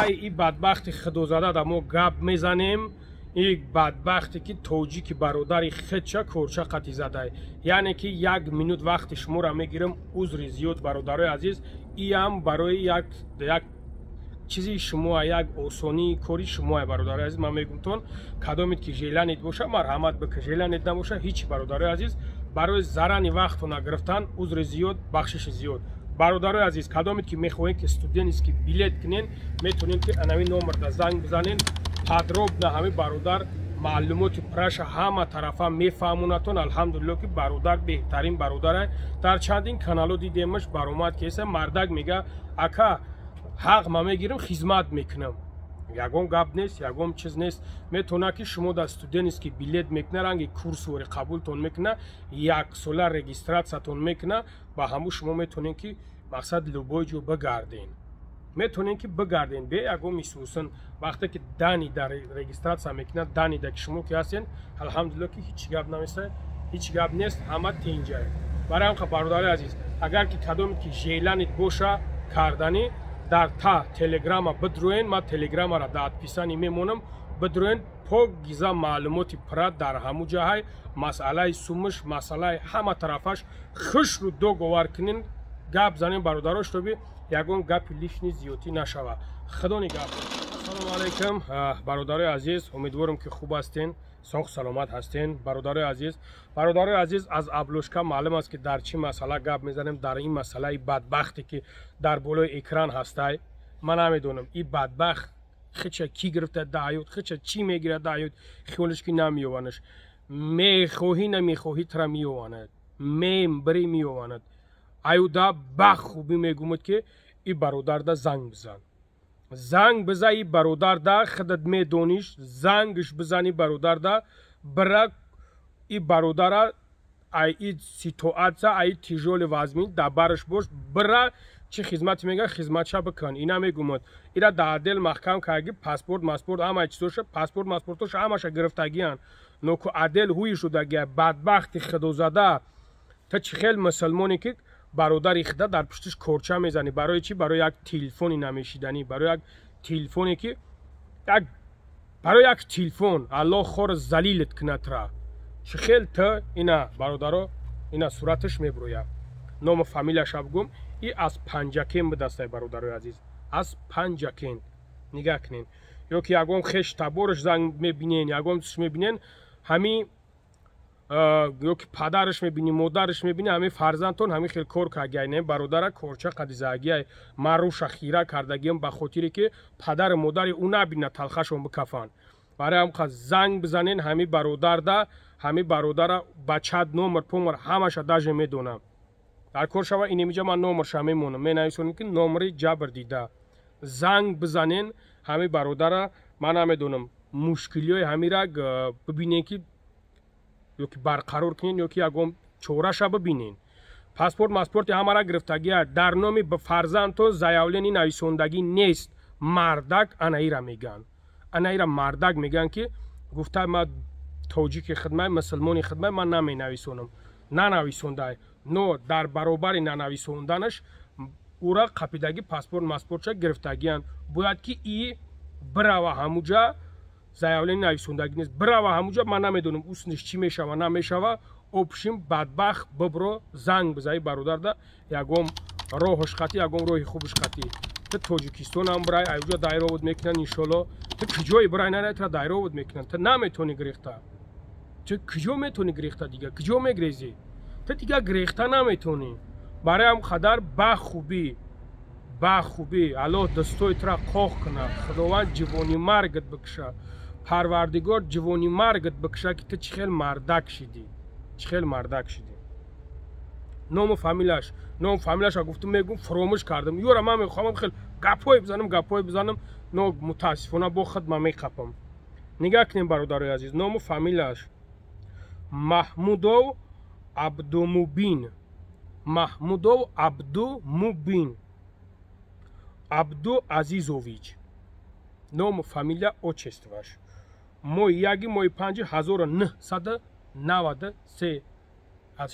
این بدبخت خدوزاده دا ما گپ میزنیم. این بدبختی که توجیکی برادر خدشه کورچه قطی زده، یعنی که 1 مینوت وقت شما را میگیرم. عذر زیاد برادرای عزیز، این هم برای یک چیزی شما، یک آسانی کاری شما برادرای عزیز. من میگم تون کدامید که ژیلنید باشه مرحمت بک، ژیلنید نباشه هیچ. برادرای عزیز برای زرانی وقت نگرفتن عذر زیاد، بخشش زیاد. برادرای عزیز کدامید که میخواین که استودنت که بلیت کنین، میتونین که انوی نمبر دا زنگ بزنین. پادروب نه همه برادر معلومات پرش همه طرفا میفهمونتون. الحمدلله که برادر بهترین برادره. در چندین کانالو دیدیمش برآمد که مردک میگه اکا حق ما میگیرم خدمت میکنم. یگم گپ نیست، یگم چیز نیست. میتونه که شما در استودنت که بلیت میکنه رنگ کورس و قبولتون میکنه، 1 سال رجیستراتتون میکنه. با همون شما میتونین که مقصد لوبای جو بگردین. میتونین که بگردین به یگم میسوسن وقتی که دانی در رجیسترات میکنه، دانی در شما که هستین. الحمدلله که هیچ گپ نمیشه، هیچ گپ نیست، همه تینجای. برای هم برادر عزیز اگر که کدوم که ژیلنید باشه کردنی در تا تلگرام بدروین، ما تلگرام را در پیسانی میمونم. بدروین پاک گیزا معلومات پرد در همو جاهای مسئله سومش، مسئله همه طرفش خوش رو دو گوار کنین. گپ زنین برادراش تو بی یگم گپ لیشنی زیوتی نشوه. خدا نگهدار. سلام علیکم برادرای عزیز، امیدوارم که خوب هستین، ساخت سلامت هستین. برادرای عزیز از ابلوشکا معلوم است که در چی مسئله گپ میزنیم. در این مسئله بدبختی که در بالای اکران هسته. من نمیدونم این بدبخت خیچه کی گرفته دایود، خیچه چی میگیره دایود، خیالش که نمیوانش. میخواهی نمیخواهی ترا میواند، بری میواند. ایودا بخوبی میگومد که این برادر دا زنگ بزن. زنگ بزنی برادر دا خودت میدونیش، زنگش بزنی برادر دا برا این برادر ای سیتواتسا ای تیجول وازمین دا برش باش برا چی خدمت میگه خدمتش بکن. اینا میگومد اینا در دل محکم که پاسپورت همه چیزش پاسپورتش همش گرفتگیان. نوکو عدل هوی شده گه بدبخت خدوزاده. تا چی خیل مسلمانی که برادر خدا در پشتش کورچه میزنی. برای چی؟ برای یک تلفنی نمیشیدنی، برای یک تلفنی که برای یک تلفن الله خور ذلیلت کنه ترا. چی خیل تا اینا برادرها اینا صورتش میبروید. نام فامیلش بگم ای از پنجکین به دسته برادرای عزیز، از پنجکین نگاه کنین. یا که یگم خش تبارش زنگ میبینین، یگم چش میبینین همی یا که پدرش میبینی، مادرش میبینی، همه فرزندتون همه خیلی کار کردگی. برادر کورچه قدیزگی مروش خیره کردگیم به خاطری که پدر مادر اون نبینه تلخشون بکفن. برای هم زنگ بزنین همه برادر ده، همه برادر بچه نمر پومر همش داج میدونم. در کار شما این میجا من نمرش میمونم، می نویسونم که نمره جبر دیده. زنگ بزنین همه برادر من نمیدونم مشکلی های همه را ببینین که یا که برقرار کنین یا که یگم چورش ببینین. پاسپورت همه را گرفتگی در نام به فرزند تو زیاولینی نویسندگی نیست. مردک انایی را میگن، انایی را مردک میگن که گفته ما توجیک خدمت مسلمانی خدمت من نمی نویسونم. نه نویسونده نو در برابر ننویسوندنش او را قپیدگی پاسپورت گرفتگیان. باید که ای برای هموجا زیاولین نویسوندگی نیست. برای هموجا من نمیدونم اوسنش چی میشوه نمیشوه. اپشیم بدبخت ببرو زنگ بزنی برادر ده یگم راهش خطی یگم راه خوبش خطی. تا تاجیکستان هم برای ایوجا دایره بود میکنن انشالله. تا کجای برای نه تا دایره بود میکنن. تا نمیتونی گریخته. تو کجا میتونی گریخته دیگه؟ کجا میگریزی؟ تا دیگه گریخته نمیتونی. برای هم خدر خوبی الله دستوی ترا قاق کنه. خداوند جوانی مرگت بکشه. پروردگار جوانی مرگت بکشه که تو چخیل مردک شدی. نام فامیلش ها گفتم میگم فراموش کردم. یورا من میخوام خیلی گپای بزنم نو متاسفانه با خود من میقپم. نگاه کنیم برادرای عزیز. نام فامیلش محمودو عبدو مبین. Абду Азизович. Ном, фамилия, отчестваш. Мой яги, мой 5993 аз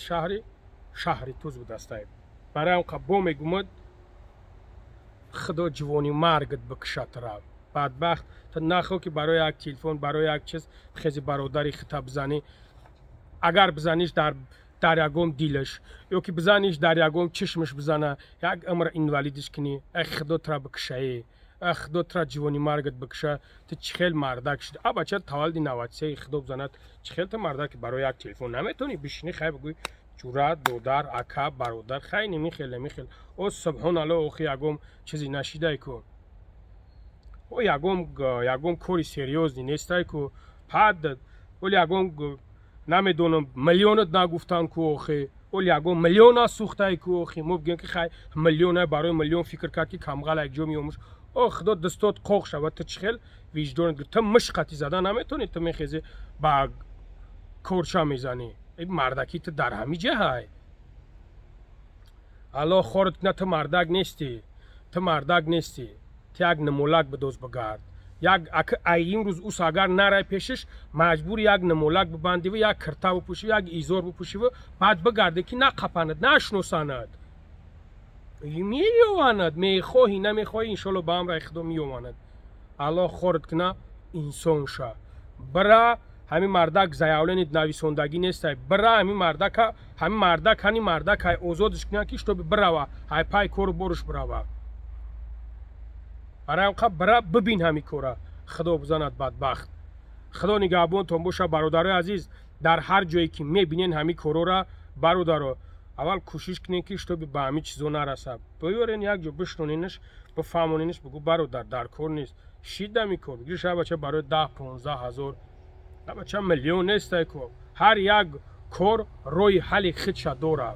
шаҳри Туз будастаем. Барои бо мегӯмад худо ҷивони маргат бикушад рав. Бадбахт та нахо ки барои як телефон, барои як чиз хези бародари хита бизанӣ. Агар бизаниш дар ягом дилаш ё ки бизаниш дар ягом чишмаш бизана, як умр инвалидиш кунӣ. Худо тра бикушае. خدا ترا جوانی مرگت بکشه تو چخیل مردک شد. بچه تولد 93 خدا بزند چخیل تو مردک برای یک تلفن نمیتونی بشینی خیلی بگوی جورا دودر اکا برادر خیلی نمیخیل او سبحان الله اوخی یگم چیزی نشیده ای کو او یگم کوری سریوزی نیسته کو پد ولی یگم نمیدونم میلیونت نگفتن کو اوخی ولی یگم میلیون سوخته ای کو اوخی مو بگیم که خیلی میلیون برای میلیون فکر کرد که کمغل یک جو میومش خدا دستات قاق شود تو چخیل وجدانت تو مشقتی زدن نمیتونی تو میخیزی با کورچا میزنی این مردکی تو در همه جه های الله خورد نه تو مردک نیستی تو یک نمولک بدوز بگرد یک این روز اوس اگر نرای پیشش مجبور یک نمولک ببندی و یک کرتا بپوشی و یک ایزور بپوشی و بعد بگرده که نقپاند نشناساند میواند میخواهی نمیخواهی انشالله با هم رای خدا میواند الله خورد کنه انسان شه برا همین مردک زیاولنید نویسندگی نیست برا همین مردک های اوزادش کنه که شتو برا های پای کور برش برا برای برا ببین همین کورا خدا بزند بدبخت خدا نگهبان تون باشه برادرای عزیز در هر جایی که میبینین همین کورا را برادرها اول کوشش کنین که شتو به همین چیزو نرسه بیارین یک جا بشنونینش بفهمونینش بگو برادر در کار نیست شیده میکن بگیر شاید بچه برای 10-15 هزار بچه میلیون نیست که هر یک کار روی حل خودش داره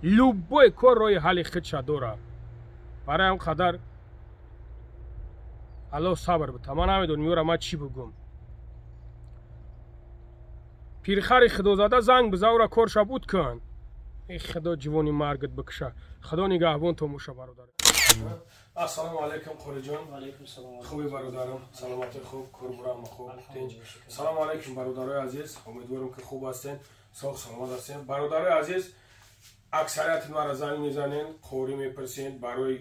لوبوی کار روی حل خودش داره برای اون قدر الله صبر بده من نمیدونم میورم ما چی بگم پیرخر خدازاده زنگ بزاورا کارش بود کن ای خدا جوانی مرگت بکشه خدا نگهبان تو موشه برادر السلام علیکم قوری جان و علیکم السلام خوبی برادرم سلامت خوب کوربرام خوب تنج سلام علیکم برادرای عزیز امیدوارم که خوب هستین ساق سلامت هستین برادرای عزیز اکثریت ما را زنگ میزنین قوری میپرسین برای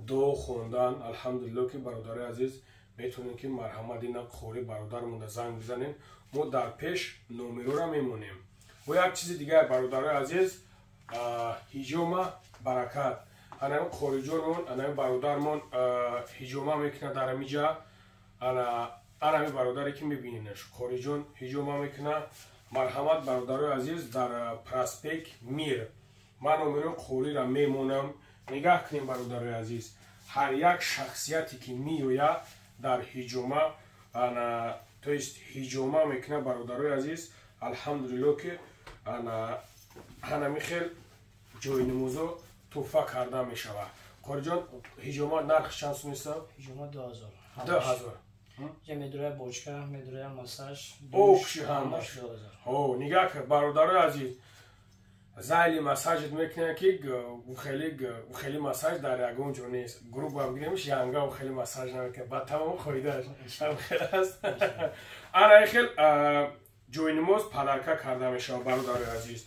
دو خوندن الحمدلله که برادرای عزیز میتونین که مرحمت اینا قوری برادرمون زنگ بزنین ما در پیش نمره را میمونیم و یک چیز دیگه برادرای عزیز هیجوما برکت انا قوری جانمون انا برادرمون هیجوما میکنه در اینجا انا برادری که میبینینش قوری جان هیجوما میکنه مرحمت برادرای عزیز در پراسپیک میر من نمره قوری را میمونم نگاه کنیم برادرای عزیز هر یک شخصیتی که میوید در هیجوما انا تو است هیجوما میکنه برادرای عزیز الحمدلله که انا میخیل جوی نموزو توفا کرده میشود قوری جان هیجوما نرخ چند سو نیسته؟ هیجوما 2000 یه میدروی بوچکه میدروی ماساژ او کشی همش نگاه که برادرای عزیز زایلی مساجت میکنه که خیلی مساج در یگون جو نیست گروه هم گیرمش یانگا و خیلی مساج نمیکنه با تمام خویدهش خیلی هست انا خیلی جوی نماز پدرکه کرده میشه برادرای عزیز